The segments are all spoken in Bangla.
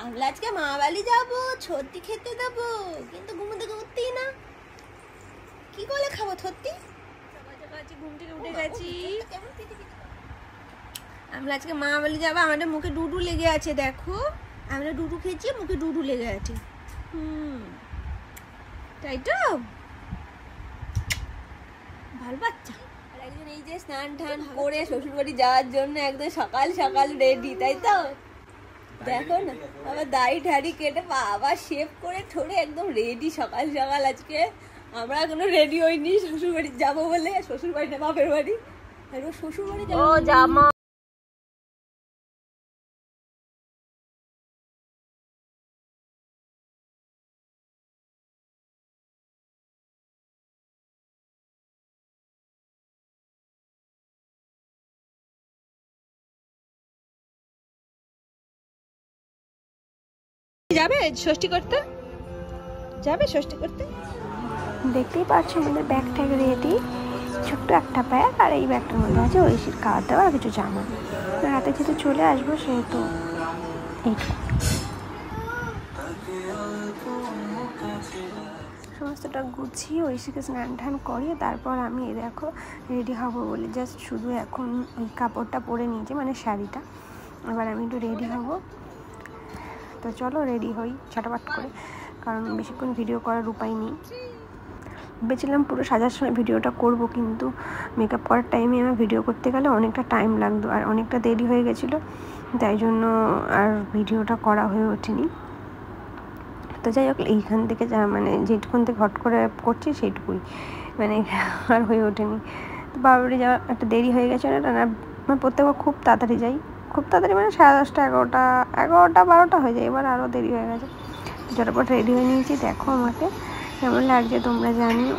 আমরা আজকে মা বাড়ি যাবো, ছত্তি খেতে দেবো, কিন্তু ঘুম থেকে উঠতেই না। কি করে খাবো ছত্তি? ঘুম থেকে উঠে গেছি। আমরা আজকে মা বাড়ি যাবো, আমাদের মুখে ডুডু লেগে আছে। দেখো আমরা ডুডু খেয়েছি, মুখে ডুডু লেগে আছে। তাই তো, ভালো বাচ্চা। আর একজন এই যে স্নান টান করে শ্বশুর বাড়ি যাওয়ার জন্য একদম সকাল সকাল রেডি, তাই তো। দেখো না, আবার দাড়ি ঠাড়ি কেটে বাবা শেভ করে ঠোরে একদম রেডি সকাল সকাল। আজকে আমরা এখনো রেডি হইনি, শ্বশুর বাড়ি যাবো বলে। শ্বশুর বাড়ি না বাপের বাড়ি, শ্বশুর বাড়ি যাবো। জামা যাবে ষষ্ঠী করতে, যাবে ষষ্ঠী করতে। দেখতেই পাচ্ছ আমাদের ব্যাগ ট্যাগ রেডি, ছোট্ট একটা ব্যাগ। আর এই ব্যাগটার মধ্যে আছে ঐশীর খাওয়া দাওয়া আর কিছু জামা। রাতে যেহেতু চলে আসবো সেহেতু এইটুকু। সমস্তটা গুছিয়ে ঐশীকে স্নান টান করিয়ে তারপর আমি দেখো রেডি হবো বলে জাস্ট শুধু এখন ওই কাপড়টা পরে নিয়েছি, মানে শাড়িটা। এবার আমি একটু রেডি হব। তো চলো রেডি হই ছটাপাট করে, কারণ বেশিক্ষণ ভিডিও করার উপায় নেই। ভেবেছিলাম পুরো সাজার সময় ভিডিওটা করব, কিন্তু মেকআপ করার টাইমে আমার ভিডিও করতে গেলে অনেকটা টাইম লাগতো আর অনেকটা দেরি হয়ে গেছিলো, তাই জন্য আর ভিডিওটা করা হয়ে ওঠেনি। তো যাই হোক, এইখান থেকে যা মানে যেটুকুন থেকে হট করে করছি সেইটুকুই, মানে আর হয়ে ওঠেনি। তো বাবারে যাওয়া একটা দেরি হয়ে গেছে না, আমার প্রত্যেকবার খুব তাড়াতাড়ি যাই, খুব তাড়াতাড়ি মানে 10:30 11টা 12টা হয়ে যায়। এবার আরও দেরি হয়ে গেছে। ঝটপট রেডি হয়ে নিয়েছি। দেখো আমাকে কেমন লাগছে তোমরা জানিও।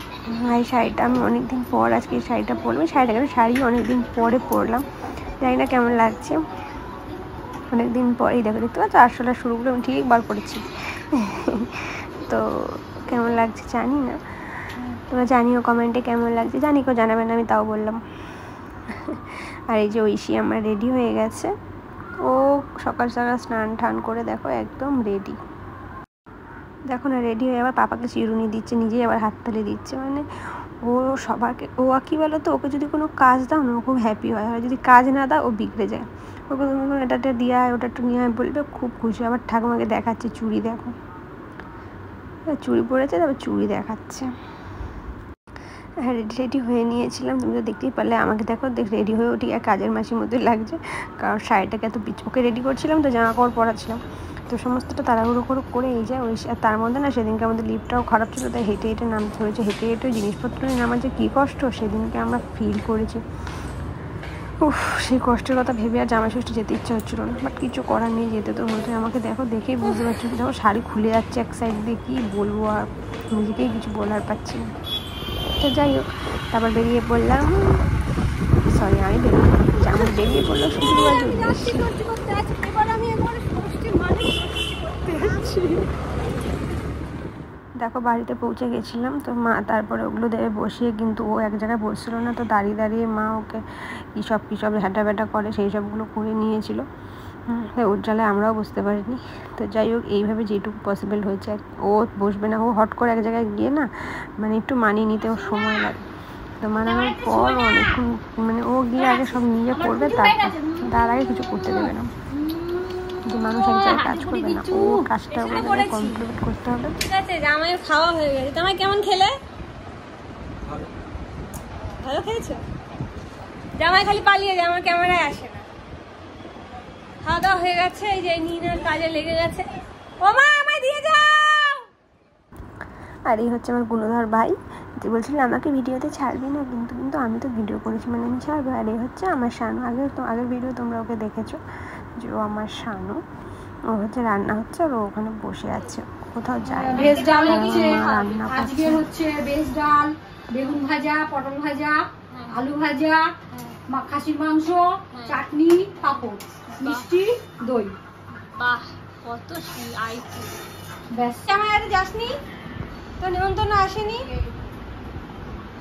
এই শাড়িটা আমি অনেকদিন পর আজকে এই শাড়িটা পরলাম। শাড়ি অনেকদিন পরে পরলাম, জানি না কেমন লাগছে। অনেকদিন পরেই দেখো, দেখতে পাচ্ছ আরশোলার শুরুগুলো আমি ঠিক বার করেছি। তো কেমন লাগছে জানি না, তোমরা জানিও কমেন্টে কেমন লাগছে। জানি কেউ জানাবে না, আমি তাও বললাম। আর এই যে ঐশী আমার রেডি হয়ে গেছে, ও সকাল সকাল স্নান টান করে দেখো একদম রেডি। দেখো না রেডি হয়ে আবার পাপাকে চিরুনি দিচ্ছে, নিজেই আবার হাততালি দিচ্ছে। মানে ও সবাইকে, ও কী বলো তো, ওকে যদি কোনো কাজ দাও না ও খুব হ্যাপি হয়, আর যদি কাজ না দাও ও বিগড়ে যায়। ওকে তুমি এটা দিয়ে আয়, ওটা একটু নিয়ে আয় বলবে, খুব খুশি। আবার ঠাকুমাকে দেখাচ্ছে চুড়ি, দেখো চুড়ি পরেছে, তারপর চুড়ি দেখাচ্ছে। হ্যাঁ রেডি হয়ে নিয়েছিলাম, তুমি তো দেখতেই পারলে। আমাকে দেখো রেডি হয়ে ঠিক কাজের মাসির মতোই লাগছে, কারণ শাড়িটাকে এত ওকে রেডি করছিলাম তো জামা কাপড় পরাচ্ছিলাম, তো সমস্তটা তাড়াহুড়ো করে এই যায় ওই। আর তার মধ্যে না সেদিনকে আমাদের লিফটটাও খারাপ ছিল, তাই হেঁটে হেঁটে নামতে হয়েছে। হেঁটে হেঁটে জিনিসপত্র নিয়ে নামার যে কী কষ্ট সেদিনকে আমরা ফিল করেছি। উফ, সেই কষ্টের কথা ভেবে আর জামাই ষষ্ঠী যেতে ইচ্ছা হচ্ছিলো না, বাট কিছু করার নেই, যেতে তো হচ্ছে। আমাকে দেখো দেখেই বুঝতে পারছি, দেখো শাড়ি খুলে যাচ্ছে এক সাইড দিয়ে, কী বলবো আর নিজেকেই কিছু বলার পাচ্ছি না। তো যাই হোক, তারপর বেরিয়ে পড়লাম। সরি আমি বেরিয়ে পড়লাম শ্বশুরবাড়ির উদ্দেশ্যে। দেখো বাড়িতে পৌঁছে গেছিলাম, তো মা তারপরে ওগুলো দেবে বসিয়ে, কিন্তু ও এক জায়গায় বসছিল না, তো দাঁড়িয়ে দাঁড়িয়ে মা ওকে কী সব হ্যাটা ব্যাটা করে সেই সবগুলো করে নিয়েছিল। ওর জ্বালায় আমরাও বুঝতে পারিনি। তো যাই হোক, এইভাবে যেটুকু পসিবল হয়েছে। ও বসবে না, ও হট করে এক জায়গায় গিয়ে না মানে একটু মানিয়ে নিতে ওর সময় লাগে। তো মানানোর পর অনেকক্ষণ মানে ও গিয়ে আগে সব নিজে করবে, তার আগে কিছু করতে দেবে না। যে মানুষ এক জায়গায় কাজ করবে না, ও কাজটা কমপ্লিট করতে হবে। ঠিক আছে, জামাই খাওয়া হয়ে গেছে। জামাই কেমন খেলে? ভালো খেয়েছো? জামাই খালি পালিয়ে যায়, আমার ক্যামেরায় আসে না। খাওয়া দাওয়া হয়ে গেছে, এই যে নিনার কাজে লেগে গেছে। ও মা আমায় দিয়ে যাও। আর এই হচ্ছে আমার গুণধর ভাই, যে বলছিল আমাকে ভিডিওতে ছাড়বি না, কিন্তু আমি তো ভিডিও করেছি মানে আমি ছাড়বো। আর এই হচ্ছে আমার শানু, আগের ভিডিও তোমরা ওকে দেখেছো, যে ও আমার শানু। ও হচ্ছে রান্না হচ্ছে, আর ও ওখানে বসে আছে, কোথাও যায় না। ভেজ ডাল হচ্ছে, আজকে হচ্ছে ভেজ ডাল, বেগুন ভাজা, পটল ভাজা, আলু ভাজা, খাসির মাংস, চাটনি, পাঁপড়, মিষ্টি, দই। বাহ, কত আইটেম। ব্যাস। জামাই আর যাসনি? তো নিমন্ত্রণ আসেনি?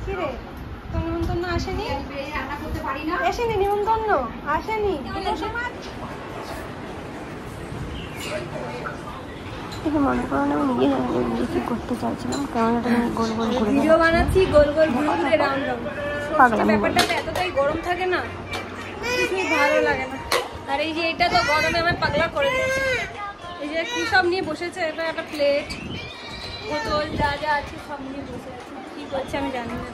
কি রে, তো নিমন্ত্রণ আসেনি? রান্না করতে পারি না। আসেনি নিমন্ত্রণ, আসেনি। দেখে মনে করো না, আমি নিজে জানি নিজে কী করতে চাইছিলাম। ক্যামেরাটা নিয়ে গোল গোল ঘুরে ভিডিও বানাচ্ছি, গোল গোল ঘুরে ঘুরে রাউন্ড রাউন্ড। পাগলামি ব্যাপারটা এতটাই গরম থাকে না, কিছুই ভালো লাগে না। আর এই যে এটা তো গরমে আমার পাগলা করে দিচ্ছে। এই যে কি সব নিয়ে বসেছে, এটা একটা প্লেট, বোতল, যা যা আছে সব নিয়ে বসে আছে। কি করছে আমি জানি না।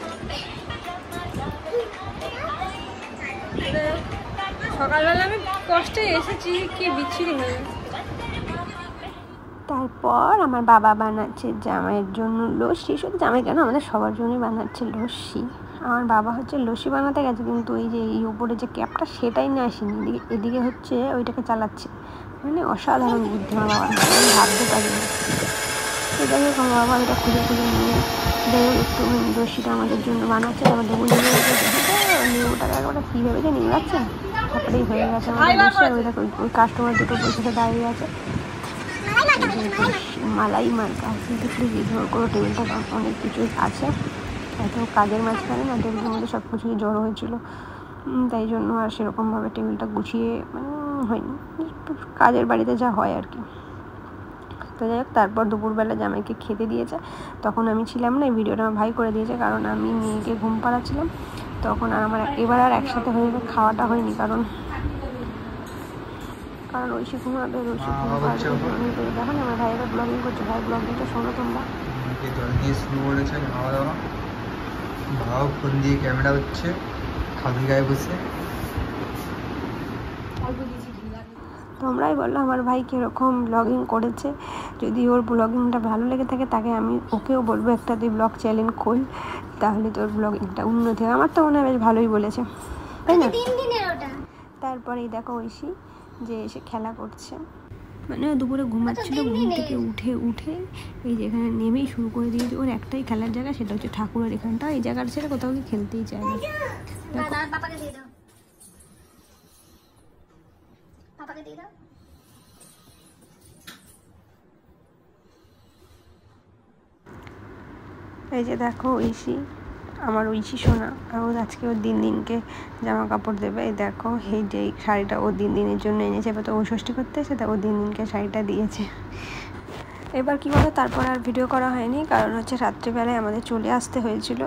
সকালবেলা আমি কষ্টে এসেছি, কি বিচ্ছিরি হয়ে গেছে। তারপর আমার বাবা বানাচ্ছে জামাইয়ের জন্য লস্যি। শুধু জামাই কেন, আমাদের সবার জন্যই বানাচ্ছে লস্যি। আমার বাবা হচ্ছে লস্যি বানাতে গেছে, কিন্তু এই যে এই উপরে যে ক্যাপটা সেটাই নিয়ে আসেনি, এদিকে হচ্ছে ওইটাকে চালাচ্ছে। মানে অসাধারণ বুদ্ধি আমার বাবার, আমি ভাবতে পারি না। তো যাই হোক আমার বাবা এটা খুঁজে খুঁজে নিয়ে যাই হোক একটু লস্যিটা আমাদের জন্য বানাচ্ছে। তারপর দেবো নেবুটাকে একবার কী ভেবেছে নিয়ে যাচ্ছে, তারপরেই হয়ে গেছে আমাদের লস্যি। ওই দেখো ওই কাস্টমার দুটো বসে দাঁড়িয়ে আছে, মালাই মার্কা। কিন্তু প্লিজ ইগনোর করো, টেবিলটা অনেক কিছু আছে, এত কাজের মাঝখানে না টেবিলের মধ্যে সব কিছুই জড়ো হয়েছিলো, তাই জন্য আর সেরকমভাবে টেবিলটা গুছিয়ে মানে হয়নি, কাজের বাড়িতে যা হয় আর কি। তো যাই হোক তারপর দুপুরবেলা জামাইকে খেতে দিয়েছে, তখন আমি ছিলাম না, এই ভিডিওটা আমার ভাই করে দিয়েছে, কারণ আমি মেয়েকে ঘুম পাড়াচ্ছিলাম তখন। আর আমার এবার আর একসাথে হয়ে খাওয়াটা হয়নি, কারণ ঐশী ঘুমাবে, ঐশী ঘুমাবে। দেখো না আমার ভাই এবার ব্লগিং করছে, ভাই ব্লগিংটা শোনো তোমরা। জল দিয়ে শুরু করেছে খাওয়া দাওয়া, ভাও ফোন দিয়ে ক্যামেরা হচ্ছে খালি গায়ে বসে। তোমরাই বললো আমার ভাই কীরকম ব্লগিং করেছে। যদি ওর ব্লগিংটা ভালো লেগে থাকে তাকে আমি ওকেও বলবো একটা তুই ব্লগ চ্যানেল খোল, তাহলে তোর ব্লগিংটা উন্নতি হবে। আমার তো মনে হয় বেশ ভালোই বলেছে, তাই না? তারপরে এই দেখো ঐশী যে এসে খেলা করছে, মানে দুপুরে ঘুমাচ্ছিল, ঘুম থেকে উঠে এই যেখানে নেমেই শুরু করে দিয়েছে ওর একটাই খেলার জায়গা, সেটা হচ্ছে ঠাকুরের এখানটা। এই জায়গাটা ছেড়ে কোথাও কি খেলতেই চায় না। এই যে দেখো ঐশী, আমার ঐশী সোনা, ও আজকে ওর দিনকে জামা কাপড় দেবে। এই দেখো এই যে শাড়িটা ও দিনের জন্য এনেছে, এবার তো ও ষষ্ঠী করতে এসে তা ও দিনকে শাড়িটা দিয়েছে। এবার কী বলো, তারপর আর ভিডিও করা হয়নি, কারণ হচ্ছে রাত্রিবেলায় আমাদের চলে আসতে হয়েছিল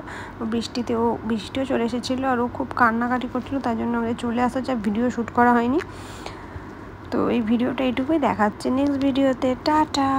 বৃষ্টিও চলে এসেছিলো, আর ও খুব কান্নাকাটি করছিলো, তার জন্য আমাদের চলে আসা হচ্ছে, ভিডিও শ্যুট করা হয়নি। তো এই ভিডিওটা এইটুকুই, দেখাচ্ছে নেক্সট ভিডিওতে, টাটা।